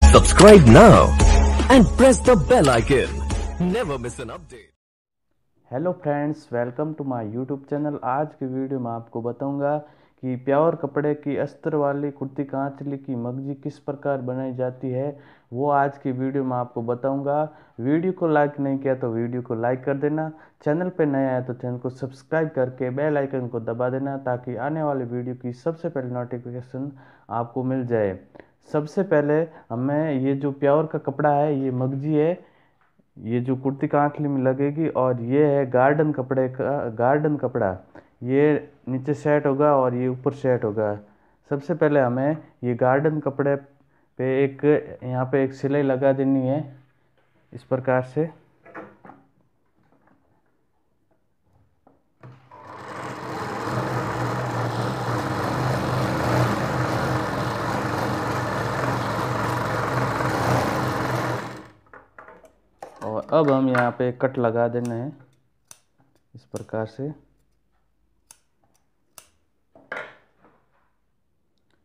Subscribe now and press the bell icon. Never miss an update. Hello friends, welcome to my YouTube channel. आज की video में आपको बताऊंगा कि pure कपड़े की अस्तर वाली कुर्ती कांचली की मगजी किस प्रकार बनाई जाती है, वो आज की वीडियो में आपको बताऊंगा। वीडियो को लाइक नहीं किया तो वीडियो को लाइक कर देना, चैनल पे नया है तो चैनल को सब्सक्राइब करके बेल आइकन को दबा देना ताकि आने वाली वीडियो की सबसे पहले नोटिफिकेशन आपको मिल जाए। सबसे पहले हमें ये जो प्योर का कपड़ा है, ये मगजी है, ये जो कुर्ती कांचली में लगेगी, और ये है गार्डन कपड़ा। ये नीचे सेट होगा और ये ऊपर सेट होगा। सबसे पहले हमें ये गार्डन कपड़े पे यहाँ पे एक सिलाई लगा देनी है इस प्रकार से। और अब हम यहाँ पे कट लगा देना है इस प्रकार से।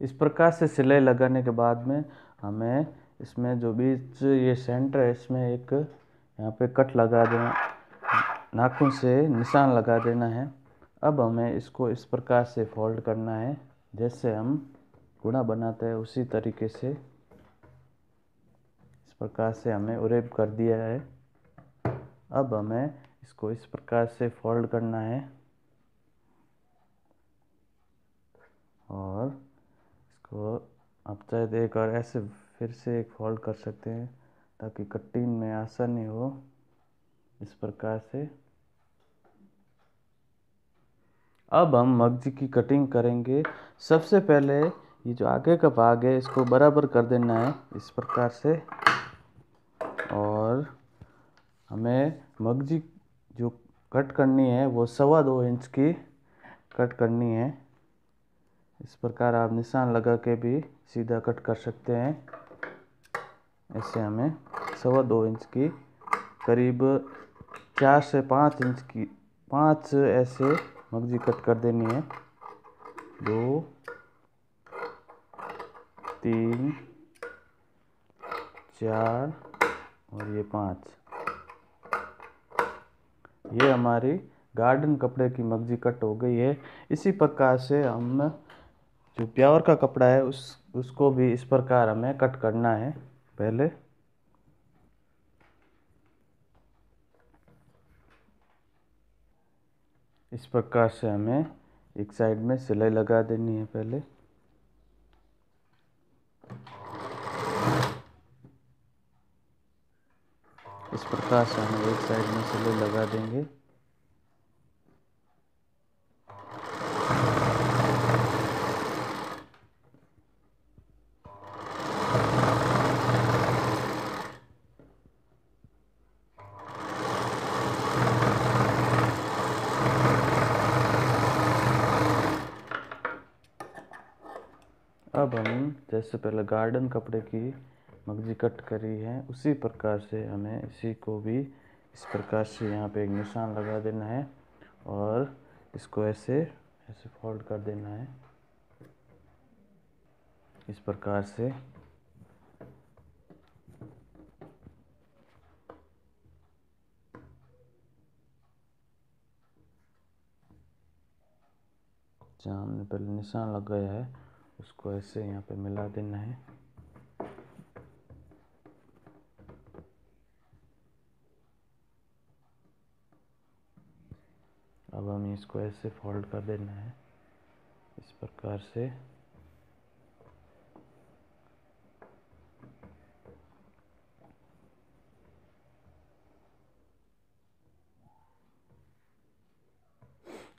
इस प्रकार से सिलाई लगाने के बाद में हमें इसमें जो बीच ये सेंटर है, इसमें एक यहाँ पे कट लगा देना, नाखून से निशान लगा देना है। अब हमें इसको इस प्रकार से फोल्ड करना है, जैसे हम गुणा बनाते हैं उसी तरीके से। इस प्रकार से हमें उरेब कर दिया है। अब हमें इसको इस प्रकार से फोल्ड करना है और इसको आप चाहे एक और ऐसे फिर से एक फोल्ड कर सकते हैं ताकि कटिंग में आसानी हो। इस प्रकार से अब हम मगजी की कटिंग करेंगे। सबसे पहले ये जो आगे का भाग है इसको बराबर कर देना है इस प्रकार से, और हमें मगजी जो कट करनी है वो 2.25 इंच की कट करनी है। इस प्रकार आप निशान लगा के भी सीधा कट कर सकते हैं। ऐसे हमें 2.25 इंच की करीब 4 से 5 इंच की 5 ऐसे मगजी कट कर देनी है। 2, 3, 4 और ये 5। ये हमारी गार्डन कपड़े की मगजी कट हो गई है। इसी प्रकार से हम जो प्योर का कपड़ा है उसको भी इस प्रकार हमें कट करना है। पहले इस प्रकार से हमें एक साइड में सिलाई लगा देनी है। पहले इस प्रकार से हम एक साइड में सिलाई लगा देंगे। अब हम जैसे पहले गार्डन कपड़े की मगजी कट करी है उसी प्रकार से हमें इसी को भी इस प्रकार से यहाँ पे एक निशान लगा देना है और इसको ऐसे ऐसे फोल्ड कर देना है इस प्रकार से। जहाँ हमने पहले निशान लगाया है उसको ऐसे यहाँ पे मिला देना है। अब हमें इसको ऐसे फोल्ड कर देना है इस प्रकार से।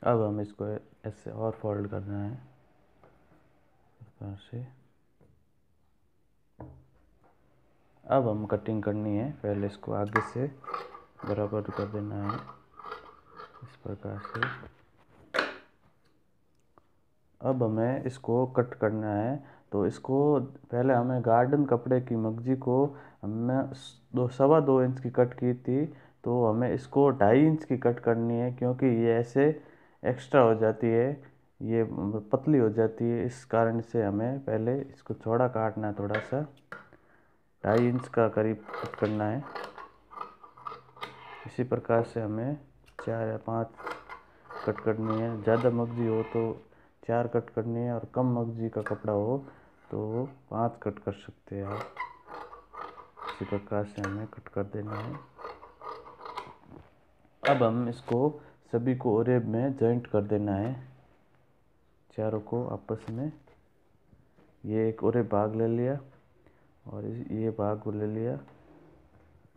अब हम इसको ऐसे और फोल्ड करना है इस प्रकार से। अब हम कटिंग करनी है। पहले इसको आगे से बराबर कर देना है इस प्रकार से। अब हमें इसको कट करना है, तो इसको पहले हमें गार्डन कपड़े की मगजी को हमने 2.25 इंच की कट की थी, तो हमें इसको 2.5 इंच की कट करनी है क्योंकि ये ऐसे एक्स्ट्रा हो जाती है, ये पतली हो जाती है। इस कारण से हमें पहले इसको चौड़ा काटना है थोड़ा सा। 2.5 इंच का करीब कट करना है। इसी प्रकार से हमें 4 या 5 कट करनी है। ज़्यादा मगजी हो तो 4 कट करनी है और कम मगजी का कपड़ा हो तो 5 कट कर सकते हैं आप। इसी प्रकार से हमें कट कर देना है। अब हम इसको सभी को ओरेब में जॉइंट कर देना है, चारों को आपस में। ये एक ओरेब भाग ले लिया और ये भाग को ले लिया।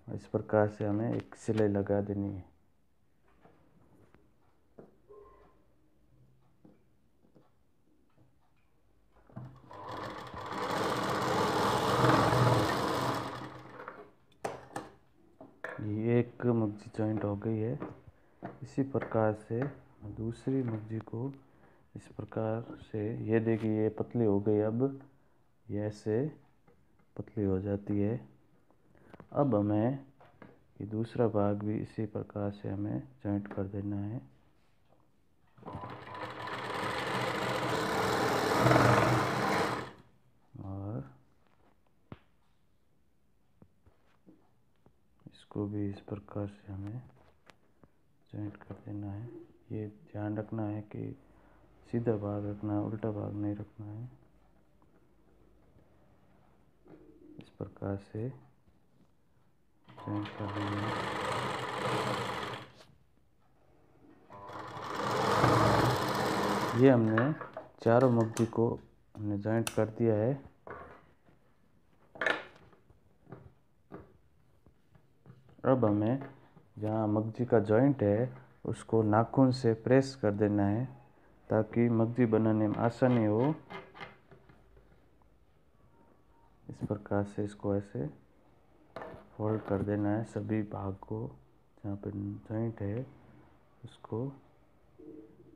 इस प्रकार से हमें एक सिलाई लगा देनी है। ये एक मगजी जॉइंट हो गई है। इसी प्रकार से दूसरी मगजी को इस प्रकार से, ये देखिए ये पतली हो गई। अब ये ऐसे पतली हो जाती है। अब हमें ये दूसरा भाग भी इसी प्रकार से हमें जॉइंट कर देना है। और इसको भी इस प्रकार से हमें जॉइंट कर देना है। ये ध्यान रखना है कि सीधा भाग रखना है, उल्टा भाग नहीं रखना है। इस प्रकार से जॉइंट कर देना है। ये हमने चारों मगजी को हमने जॉइंट कर दिया है। अब हमें जहाँ मगजी का जॉइंट है उसको नाखून से प्रेस कर देना है ताकि मगजी बनाने में आसानी हो। इस प्रकार से इसको ऐसे फोल्ड कर देना है। सभी भाग को जहाँ पर जॉइंट है उसको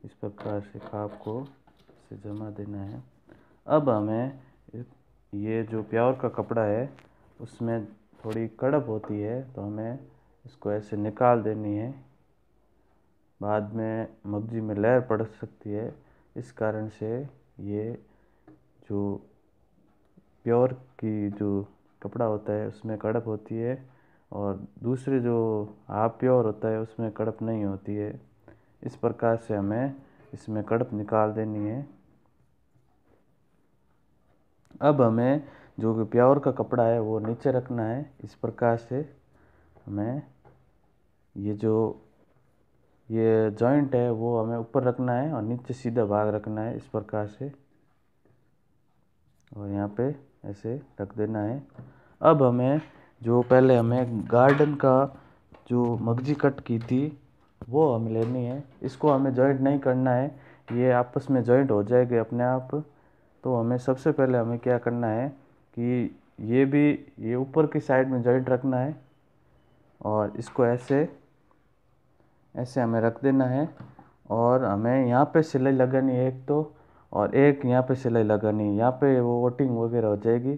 इस प्रकार से काप को से जमा देना है। अब हमें ये जो प्योर का कपड़ा है उसमें थोड़ी कड़प होती है तो हमें इसको ऐसे निकाल देनी है। बाद में मगजी में लेयर पड़ सकती है, इस कारण से ये जो प्योर की जो कपड़ा होता है उसमें कड़प होती है और दूसरे जो हाफ प्योर होता है उसमें कड़प नहीं होती है। इस प्रकार से हमें इसमें कड़प निकाल देनी है। अब हमें जो प्योर का कपड़ा है वो नीचे रखना है। इस प्रकार से हमें ये जॉइंट है वो हमें ऊपर रखना है और नीचे सीधा भाग रखना है, इस प्रकार से। और यहाँ पे ऐसे रख देना है। अब हमें जो पहले हमें गार्डन का जो मगजी कट की थी वो हमें लेनी है। इसको हमें जॉइंट नहीं करना है, ये आपस में जॉइंट हो जाएंगे अपने आप। तो हमें सबसे पहले हमें क्या करना है कि ये ऊपर की साइड में जॉइंट रखना है और इसको ऐसे ऐसे हमें रख देना है। और हमें यहाँ पे सिलाई लगानी है एक तो, और एक यहाँ पे सिलाई लगानी है। यहाँ पे वो वोटिंग वगैरह हो जाएगी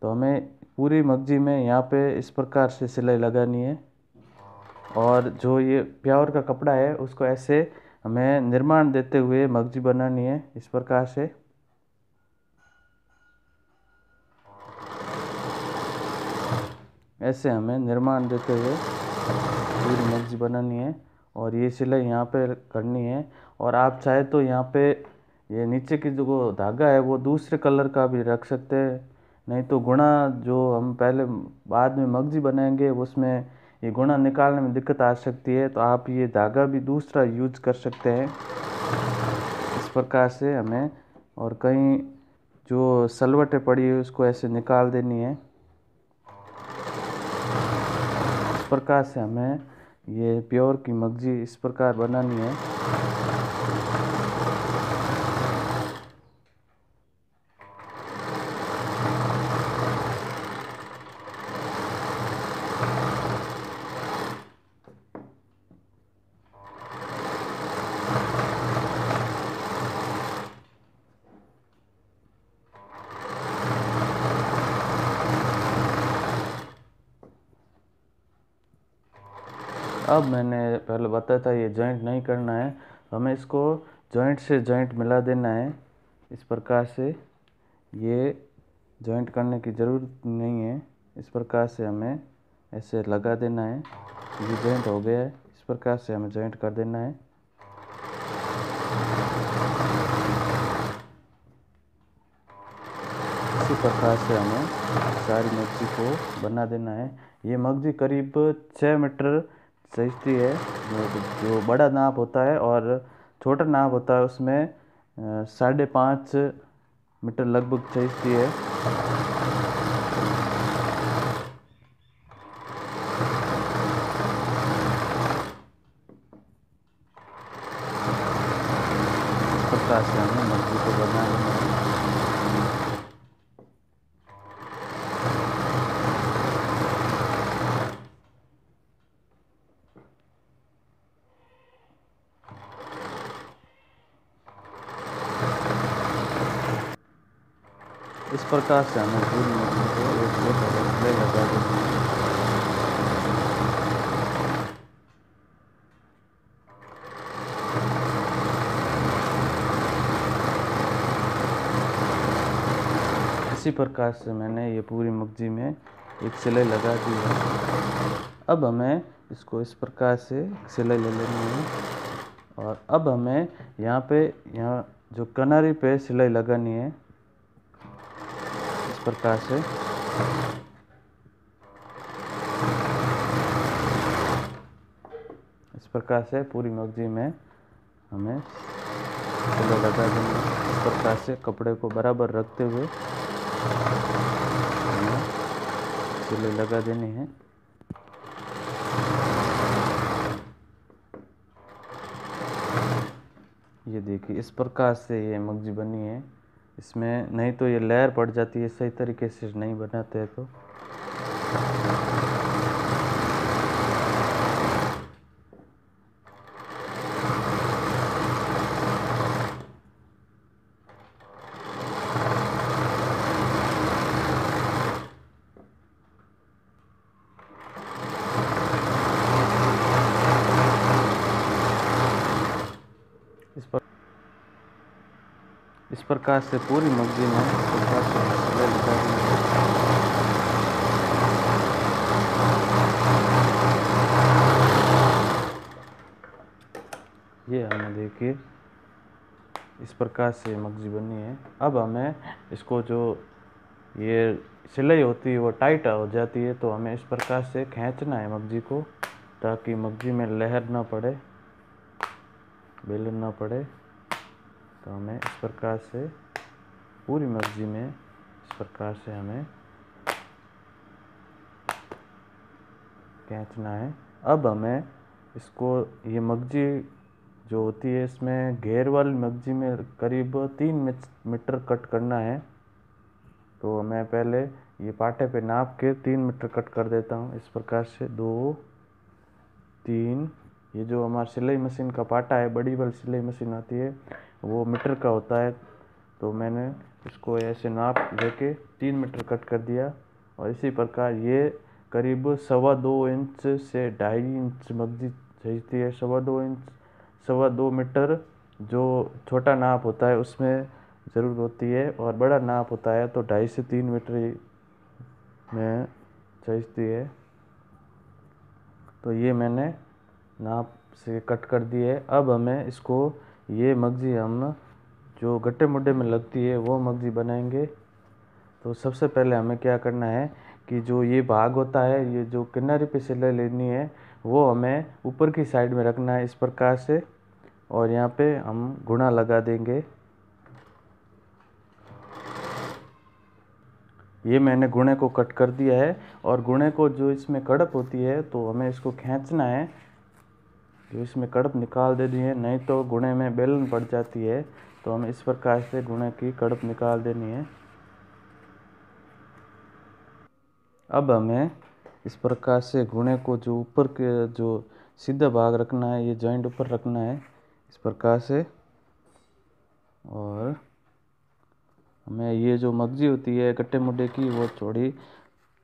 तो हमें पूरी मगजी में यहाँ पे इस प्रकार से सिलाई लगानी है। और जो ये प्योर का कपड़ा है उसको ऐसे हमें निर्माण देते हुए मगजी बनानी है, इस प्रकार से। ऐसे हमें निर्माण देते हुए पूरी मगजी बनानी है और ये सिलाई यहाँ पे करनी है। और आप चाहे तो यहाँ पे ये नीचे की जो धागा है वो दूसरे कलर का भी रख सकते हैं, नहीं तो गुणा जो हम पहले बाद में मगजी बनाएंगे उसमें ये गुणा निकालने में दिक्कत आ सकती है, तो आप ये धागा भी दूसरा यूज कर सकते हैं। इस प्रकार से हमें, और कहीं जो सलवटें पड़ी है उसको ऐसे निकाल देनी है। इस प्रकार से हमें ये प्योर की मगजी इस प्रकार बनानी है। अब मैंने पहले बताया था ये जॉइंट नहीं करना है, हमें इसको जॉइंट से जॉइंट मिला देना है। इस प्रकार से ये जॉइंट करने की ज़रूरत नहीं है, इस प्रकार से हमें ऐसे लगा देना है। ये जॉइंट हो गया है, इस प्रकार से हमें जॉइंट कर देना है। इसी प्रकार से हमें सारी मगजी को बना देना है। ये मगजी करीब 6 मीटर सहिष्टी है। जो बड़ा नाप होता है और छोटा नाप होता है उसमें 5.5 मीटर लगभग सहिष्टी है। इस प्रकार से हमें मगजी को बना देना है। इस प्रकार से हमें पूरी मछली को एक सिलाई लगा देनी है। इसी प्रकार से मैंने ये पूरी मगजी में एक सिलाई लगा दी है। अब हमें इसको इस प्रकार से सिलाई ले लेनी है और अब हमें यहाँ जो किनारे पे सिलाई लगानी है। इस प्रकार से पूरी मगजी में हमें सिलाई लगा देनी है। इस प्रकार से कपड़े को बराबर रखते हुए हमें सिलाई लगा देनी है। ये देखिए, इस प्रकार से ये मगजी बनी है। इसमें नहीं तो ये लेयर पड़ जाती है, सही तरीके से नहीं बनाते हैं तो। इस प्रकार से पूरी मगजी में इस प्रकार से सिलाई लगा देनी है। ये हमें देखिए इस प्रकार से मगजी बनी है। अब हमें इसको जो ये सिलाई होती है वो टाइट हो जाती है, तो हमें इस प्रकार से खींचना है मगजी को, ताकि मगजी में लहर ना पड़े, बेलन ना पड़े। तो हमें इस प्रकार से पूरी मगजी में इस प्रकार से हमें खींचना है। अब हमें इसको ये मगजी जो होती है इसमें घेर वाली मगजी में करीब 3 मीटर कट करना है। तो मैं पहले ये पाटे पे नाप के 3 मीटर कट कर देता हूँ। इस प्रकार से 2 3, ये जो हमारा सिलाई मशीन का पाटा है, बड़ी वाली सिलाई मशीन आती है, वो मीटर का होता है। तो मैंने इसको ऐसे नाप लेके 3 मीटर कट कर दिया। और इसी प्रकार ये करीब 2.25 इंच से 2.5 इंच मगजी खींचती है। 2.25 मीटर जो छोटा नाप होता है उसमें ज़रूर होती है, और बड़ा नाप होता है तो 2.5 से 3 मीटर में खींचती है। तो ये मैंने नाप से कट कर दी है। अब हमें इसको ये मगजी हम जो गट्टे मुड्डे में लगती है वो मगजी बनाएंगे। तो सबसे पहले हमें क्या करना है कि जो ये भाग होता है, ये जो किनारे पे सिलाई लेनी है, वो हमें ऊपर की साइड में रखना है इस प्रकार से, और यहाँ पे हम गुणा लगा देंगे। ये मैंने गुणे को कट कर दिया है, और गुणे को जो इसमें कड़प होती है तो हमें इसको खींचना है। जो इसमें कड़प निकाल देनी है, नहीं तो गुणे में बेलन पड़ जाती है। तो हमें इस प्रकार से गुणे की कड़प निकाल देनी है। अब हमें इस प्रकार से गुणे को जो ऊपर के जो सीधा भाग रखना है, ये जॉइंट ऊपर रखना है इस प्रकार से। और हमें ये जो मगजी होती है गट्टे मुड्डे की, वो थोड़ी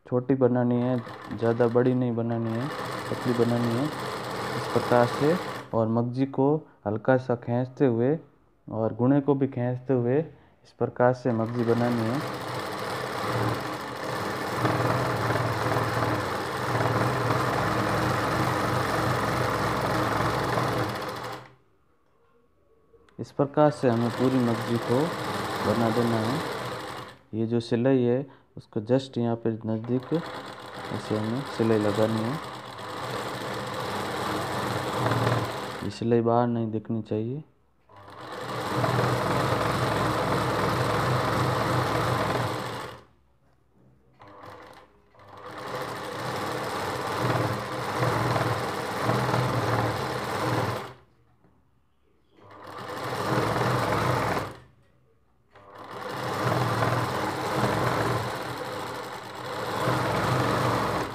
छोटी बनानी है, ज़्यादा बड़ी नहीं बनानी है, पतली बनानी है इस प्रकार से। और मगजी को हल्का सा खींचते हुए और गुणे को भी खींचते हुए इस प्रकार से मगजी बनानी है। इस प्रकार से हमें पूरी मगजी को बना देना है। ये जो सिलाई है उसको जस्ट यहाँ पे नज़दीक ऐसे हमें सिलाई लगानी है। ये सिलाई बाहर नहीं दिखनी चाहिए।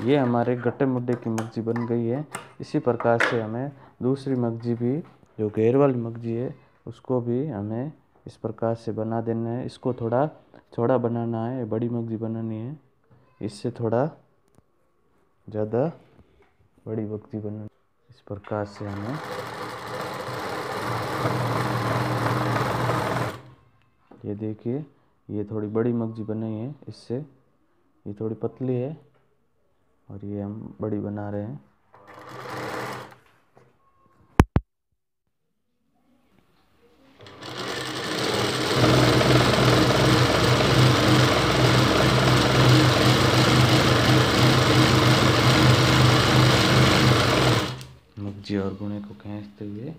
ये हमारे गट्टे मुड्डे की मगजी बन गई है। इसी प्रकार से हमें दूसरी मगजी भी, जो घेर वाली मगजी है, उसको भी हमें इस प्रकार से बना देना है। इसको थोड़ा चौड़ा बनाना है, बड़ी मगजी बनानी है। इससे थोड़ा ज़्यादा बड़ी मगजी बनानी है। इस प्रकार से हमें ये देखिए, ये थोड़ी बड़ी मगजी बनाई है। इससे ये थोड़ी पतली है और ये हम बड़ी बना रहे हैं। मगजी और गुणे को खींचते हुए,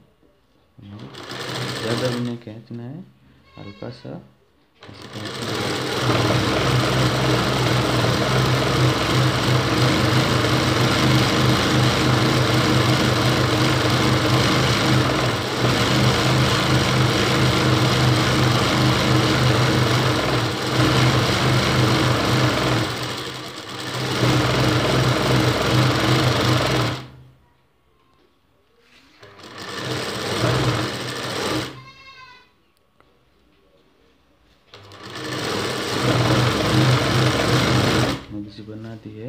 ज़्यादा भी नहीं खींचना है, हल्का सा ऐसे खींचना है। मगजी बना दी है।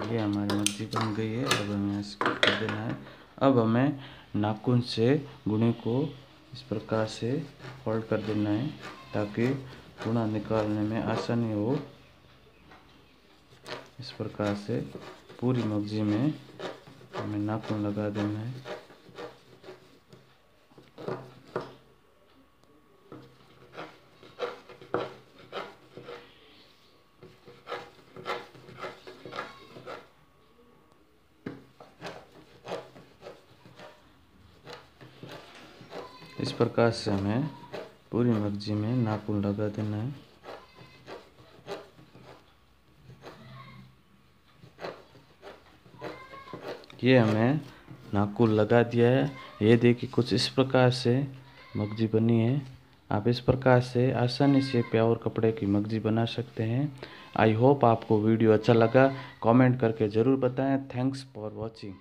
ये हमारी मगजी बन गई है। अब हमें इसको कर देना है। अब हमें नाखून से गुणे को इस प्रकार से फोल्ड कर देना है ताकि गुणा निकालने में आसानी हो। इस प्रकार से पूरी मगजी में हमें नाखून लगा देना है। इस प्रकार से हमें पूरी मगजी में नाखून लगा देना है। ये हमें नाखून लगा दिया है। ये देखिए, कुछ इस प्रकार से मगजी बनी है। आप इस प्रकार से आसानी से प्योर कपड़े की मगजी बना सकते हैं। आई होप आपको वीडियो अच्छा लगा। कमेंट करके ज़रूर बताएं। Thanks for watching.